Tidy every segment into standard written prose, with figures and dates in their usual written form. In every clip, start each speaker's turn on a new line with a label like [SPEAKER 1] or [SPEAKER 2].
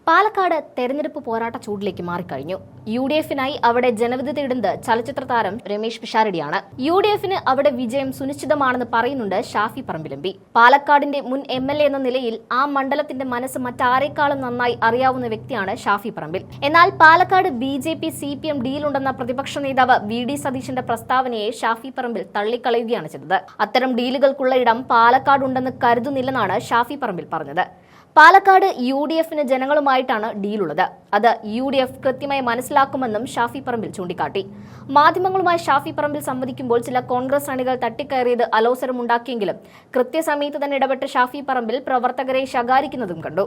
[SPEAKER 1] പാലക്കാട് തെരഞ്ഞെടുപ്പ് പോരാട്ട ചൂടിലേക്ക് മാറിക്കഴിഞ്ഞു. UDF-നായി അവിടെ ജനവിധി തേടുന്നത് ചലച്ചിത്ര താരം രമേശ് പിഷാരടിയാണ്. UDF-ന് അവിടെ വിജയം സുനിശ്ചിതമാണെന്ന് പറയുന്നുണ്ട് ഷാഫി പറമ്പിൽ MP. പാലക്കാടിന്റെ മുൻ MLA എന്ന നിലയിൽ ആ മണ്ഡലത്തിന്റെ മനസ്സ് മറ്റാരേക്കാളും നന്നായി അറിയാവുന്ന വ്യക്തിയാണ് ഷാഫി പറമ്പിൽ. എന്നാൽ പാലക്കാട് BJP CPM ഡീലുണ്ടെന്ന പ്രതിപക്ഷ നേതാവ് VD സതീശന്റെ പ്രസ്താവനയെ ഷാഫി പറമ്പിൽ തള്ളിക്കളയുകയാണ് ചെയ്തത്. അത്തരം ഡീലുകൾക്കുള്ള ഇടം പാലക്കാടുണ്ടെന്ന് കരുതുന്നില്ലെന്നാണ് ഷാഫി പറമ്പിൽ പറഞ്ഞത്. പാലക്കാട് UDF-ന് ജനങ്ങളുമായിട്ടാണ് ഡീലുള്ളത്. അത് UDF കൃത്യമായി മനസ്സിലാക്കുമെന്നും ഷാഫി പറമ്പിൽ ചൂണ്ടിക്കാട്ടി. മാധ്യമങ്ങളുമായി ഷാഫി പറമ്പിൽ സംവദിക്കുമ്പോൾ ചില കോൺഗ്രസ് അണികൾ തട്ടിക്കയറിയത് അലോസരമുണ്ടാക്കിയെങ്കിലും കൃത്യസമയത്ത് തന്നെ ഇടപെട്ട ഷാഫി പറമ്പിൽ പ്രവർത്തകരെ ശകാരിക്കുന്നതും കണ്ടു.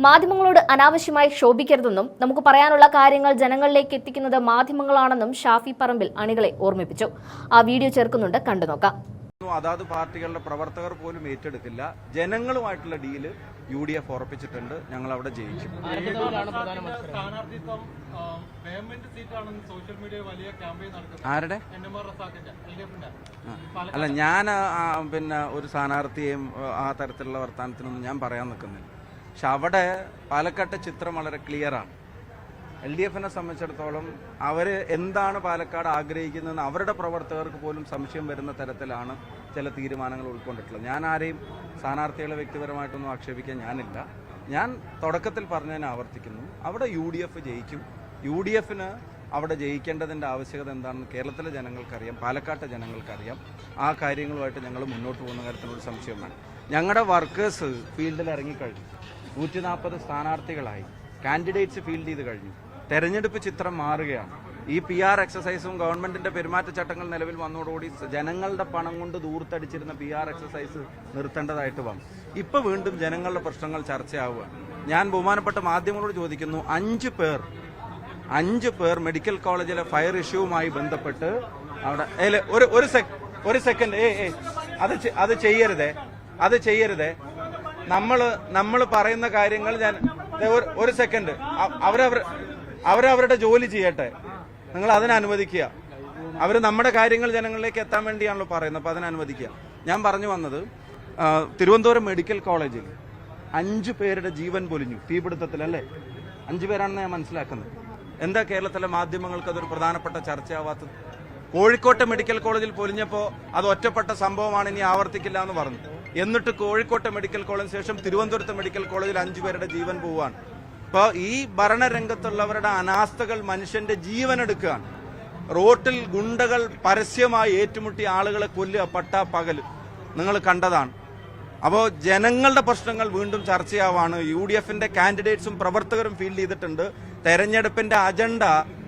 [SPEAKER 1] മാധ്യമങ്ങളോട് അനാവശ്യമായി ക്ഷോഭിക്കരുതെന്നും നമുക്ക് പറയാനുള്ള കാര്യങ്ങൾ ജനങ്ങളിലേക്ക് എത്തിക്കുന്നത് മാധ്യമങ്ങളാണെന്നും ഷാഫി പറമ്പിൽ അണികളെ ഓർമ്മിപ്പിച്ചു. ആ വീഡിയോ ചേർക്കുന്നുണ്ട്, കണ്ടുനോക്കാം.
[SPEAKER 2] അതാത് പാർട്ടികളുടെ പ്രവർത്തകർ പോലും ഏറ്റെടുക്കില്ല. ജനങ്ങളുമായിട്ടുള്ള ഡീല് UDF ഉറപ്പിച്ചിട്ടുണ്ട്. ഞങ്ങൾ അവിടെ ജയിക്കും. ആരുടെ അല്ല, ഞാൻ പിന്നെ ഒരു സ്ഥാനാർത്ഥിയെയും ആ തരത്തിലുള്ള വർത്തമാനത്തിനൊന്നും ഞാൻ പറയാൻ നിൽക്കുന്നില്ല. പക്ഷെ അവിടെ പാലക്കാട്ടെ ചിത്രം വളരെ ക്ലിയറാണ്. LDF-നെ സംബന്ധിച്ചിടത്തോളം അവർ എന്താണ് പാലക്കാട് ആഗ്രഹിക്കുന്നതെന്ന് അവരുടെ പ്രവർത്തകർക്ക് പോലും സംശയം വരുന്ന തരത്തിലാണ് ചില തീരുമാനങ്ങൾ ഉൾക്കൊണ്ടിട്ടുള്ളത്. ഞാൻ ആരെയും സ്ഥാനാർത്ഥികളെ വ്യക്തിപരമായിട്ടൊന്നും ആക്ഷേപിക്കാൻ ഞാനില്ല. ഞാൻ തുടക്കത്തിൽ പറഞ്ഞതിനെ ആവർത്തിക്കുന്നു. അവിടെ UDF ജയിക്കും. UDF-ന് അവിടെ ജയിക്കേണ്ടതിൻ്റെ ആവശ്യകത എന്താണെന്ന് കേരളത്തിലെ ജനങ്ങൾക്കറിയാം, പാലക്കാട്ടെ ജനങ്ങൾക്കറിയാം. ആ കാര്യങ്ങളുമായിട്ട് ഞങ്ങൾ മുന്നോട്ട് പോകുന്ന കാര്യത്തിലൊരു സംശയം വേണം. ഞങ്ങളുടെ വർക്കേഴ്സ് ഫീൽഡിൽ ഇറങ്ങിക്കഴിഞ്ഞു. 140 സ്ഥാനാർത്ഥികളായി, കാൻഡിഡേറ്റ്സ് ഫീൽഡ് ചെയ്ത് കഴിഞ്ഞു. തെരഞ്ഞെടുപ്പ് ചിത്രം മാറുകയാണ്. ഈ PR എക്സസൈസും ഗവൺമെന്റിന്റെ പെരുമാറ്റച്ചട്ടങ്ങൾ നിലവിൽ വന്നതോടുകൂടി ജനങ്ങളുടെ പണം കൊണ്ട് ദൂർത്തടിച്ചിരുന്ന PR എക്സസൈസ് നിർത്തേണ്ടതായിട്ട് വന്നു. ഇപ്പൊ വീണ്ടും ജനങ്ങളുടെ പ്രശ്നങ്ങൾ ചർച്ചയാവുക. ഞാൻ ബഹുമാനപ്പെട്ട മാധ്യമങ്ങളോട് ചോദിക്കുന്നു, 5 പേർ മെഡിക്കൽ കോളേജിലെ ഫയർ ഇഷ്യൂവുമായി ബന്ധപ്പെട്ട് അവിടെ ഒരു സെക്കൻഡ് അത് ചെയ്യരുതേ. നമ്മൾ പറയുന്ന കാര്യങ്ങൾ ഞാൻ ഒരു സെക്കൻഡ് അവരവരുടെ ജോലി ചെയ്യട്ടെ. നിങ്ങൾ അതിനനുവദിക്കുക. അവർ നമ്മുടെ കാര്യങ്ങൾ ജനങ്ങളിലേക്ക് എത്താൻ വേണ്ടിയാണല്ലോ പറയുന്നത്. അപ്പോൾ അതിനനുവദിക്കുക. ഞാൻ പറഞ്ഞു വന്നത്, തിരുവനന്തപുരം മെഡിക്കൽ കോളേജിൽ 5 പേരുടെ ജീവൻ പൊലിഞ്ഞു തീപിടുത്തത്തിൽ, അല്ലേ? 5 പേരാണെന്ന് ഞാൻ മനസ്സിലാക്കുന്നത്. എന്താ കേരളത്തിലെ മാധ്യമങ്ങൾക്ക് അതൊരു പ്രധാനപ്പെട്ട ചർച്ചയാവാത്തത്? കോഴിക്കോട്ടെ മെഡിക്കൽ കോളേജിൽ പൊലിഞ്ഞപ്പോൾ അത് ഒറ്റപ്പെട്ട സംഭവമാണ്, ഇനി ആവർത്തിക്കില്ല എന്ന് പറഞ്ഞു. എന്നിട്ട് കോഴിക്കോട്ടെ മെഡിക്കൽ കോളേജിന് ശേഷം തിരുവനന്തപുരത്തെ മെഡിക്കൽ കോളേജിൽ 5 പേരുടെ ജീവൻ പോവാണ്. ഇപ്പോൾ ഈ ഭരണരംഗത്തുള്ളവരുടെ അനാസ്ഥകൾ മനുഷ്യന്റെ ജീവൻ എടുക്കുകയാണ്. റോട്ടിൽ ഗുണ്ടകൾ പരസ്യമായി ഏറ്റുമുട്ടി ആളുകളെ കൊല്ലുക, പട്ടാപ്പകൽ നിങ്ങൾ കണ്ടതാണ്. അപ്പോൾ ജനങ്ങളുടെ പ്രശ്നങ്ങൾ വീണ്ടും ചർച്ചയാവാണ്. UDF-ന്റെ കാൻഡിഡേറ്റ്സും പ്രവർത്തകരും ഫീൽഡ് ചെയ്തിട്ടുണ്ട്. തെരഞ്ഞെടുപ്പിന്റെ അജണ്ട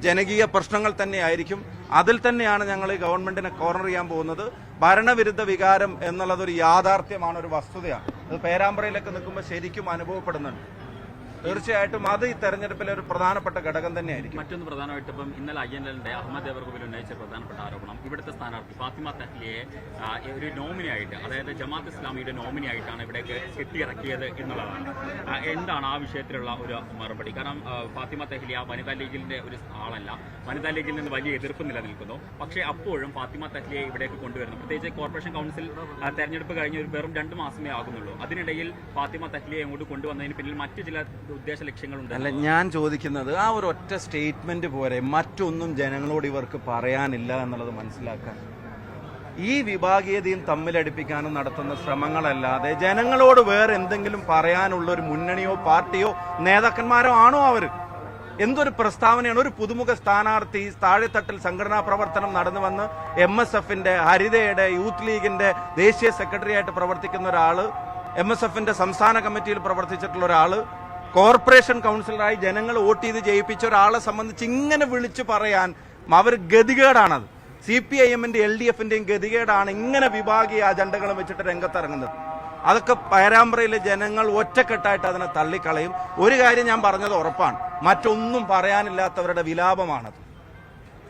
[SPEAKER 2] ജനകീയ പ്രശ്നങ്ങൾ തന്നെയായിരിക്കും. അതിൽ തന്നെയാണ് ഞങ്ങൾ ഈ ഗവൺമെന്റിനെ കോർണർ ചെയ്യാൻ പോകുന്നത്. ഭരണവിരുദ്ധ വികാരം എന്നുള്ളതൊരു യാഥാർത്ഥ്യമാണ്, ഒരു വസ്തുതയാണ്. അത് പേരാമ്പ്രയിലൊക്കെ നിൽക്കുമ്പോൾ ശരിക്കും അനുഭവപ്പെടുന്നുണ്ട്. തീർച്ചയായിട്ടും അത് ഈ തെരഞ്ഞെടുപ്പിലെ ഒരു പ്രധാനപ്പെട്ട ഘടകം തന്നെയായിരിക്കും.
[SPEAKER 3] മറ്റൊന്ന് പ്രധാനമായിട്ട് ഇപ്പം ഇന്നലെ INL-ന്റെ അഹമ്മദ് ദേവർഗോവിൽ ഉന്നയിച്ച പ്രധാനപ്പെട്ട ആരോപണം, ഇവിടുത്തെ സ്ഥാനാർത്ഥി ഫാത്തിമ തഹ്ലിയെ ഒരു നോമിനിയായിട്ട്, അതായത് ജമാഅത്ത് ഇസ്ലാമിയുടെ നോമിനിയായിട്ടാണ് ഇവിടേക്ക് കെട്ടിയിറക്കിയത് എന്നുള്ളതാണ്. എന്താണ് ആ വിഷയത്തിലുള്ള ഒരു മറുപടി? കാരണം ഫാത്തിമ തഹ്ലിയ വനിതാ ലീഗിന്റെ ഒരു ആളല്ല. വനിതാ ലീഗിൽ നിന്ന് വലിയ എതിർപ്പ് നിലനിൽക്കുന്നു. പക്ഷേ അപ്പോഴും ഫാത്തിമ തഹ്ലിയെ ഇവിടേക്ക് കൊണ്ടുവരുന്നു. പ്രത്യേകിച്ച് കോർപ്പറേഷൻ കൗൺസിൽ തെരഞ്ഞെടുപ്പ് കഴിഞ്ഞ് ഒരു വെറും 2 മാസമേ ആകുന്നുള്ളൂ. അതിനിടയിൽ ഫാത്തിമ തഹ്ലിയെ അങ്ങോട്ട് കൊണ്ടുവന്നതിന് പിന്നിൽ മറ്റു ചില ഉദ്ദേശ ലക്ഷ്യങ്ങളുണ്ട്.
[SPEAKER 2] അല്ല, ഞാൻ ചോദിക്കുന്നത് ആ ഒരു ഒറ്റ സ്റ്റേറ്റ്മെന്റ് പോരെ, മറ്റൊന്നും ജനങ്ങളോട് ഇവർക്ക് പറയാനില്ല എന്നുള്ളത് മനസ്സിലാക്കാൻ. ഈ വിഭാഗീയതയും തമ്മിലടിപ്പിക്കാനും നടത്തുന്ന ശ്രമങ്ങളല്ലാതെ ജനങ്ങളോട് വേറെ എന്തെങ്കിലും പറയാനുള്ള ഒരു മുന്നണിയോ പാർട്ടിയോ നേതാക്കന്മാരോ ആണോ അവർ? എന്തൊരു പ്രസ്താവനയാണ്. ഒരു പുതുമുഖ സ്ഥാനാർത്ഥി താഴെത്തട്ടിൽ സംഘടനാ പ്രവർത്തനം നടന്നു വന്ന് MSF-ന്റെ, ഹരിതയുടെ, യൂത്ത് ലീഗിന്റെ ദേശീയ സെക്രട്ടറി ആയിട്ട് പ്രവർത്തിക്കുന്ന ഒരാള്, MSF-ന്റെ സംസ്ഥാന കമ്മിറ്റിയിൽ പ്രവർത്തിച്ചിട്ടുള്ള ഒരാള്, കോർപ്പറേഷൻ കൗൺസിലറായി ജനങ്ങൾ വോട്ട് ചെയ്ത് ജയിപ്പിച്ച ഒരാളെ സംബന്ധിച്ച് ഇങ്ങനെ വിളിച്ചു പറയാൻ അവർ ഗതികേടാണത്. CPIM-ന്റെ LDF-ന്റെയും ഗതികേടാണ് ഇങ്ങനെ വിഭാഗീയ അജണ്ടകളും വെച്ചിട്ട് രംഗത്തിറങ്ങുന്നത്. അതൊക്കെ പേരാമ്പ്രയിലെ ജനങ്ങൾ ഒറ്റക്കെട്ടായിട്ട് അതിനെ തള്ളിക്കളയും. ഒരു കാര്യം ഞാൻ പറഞ്ഞത് ഉറപ്പാണ്, മറ്റൊന്നും പറയാനില്ലാത്തവരുടെ വിലാപമാണത്.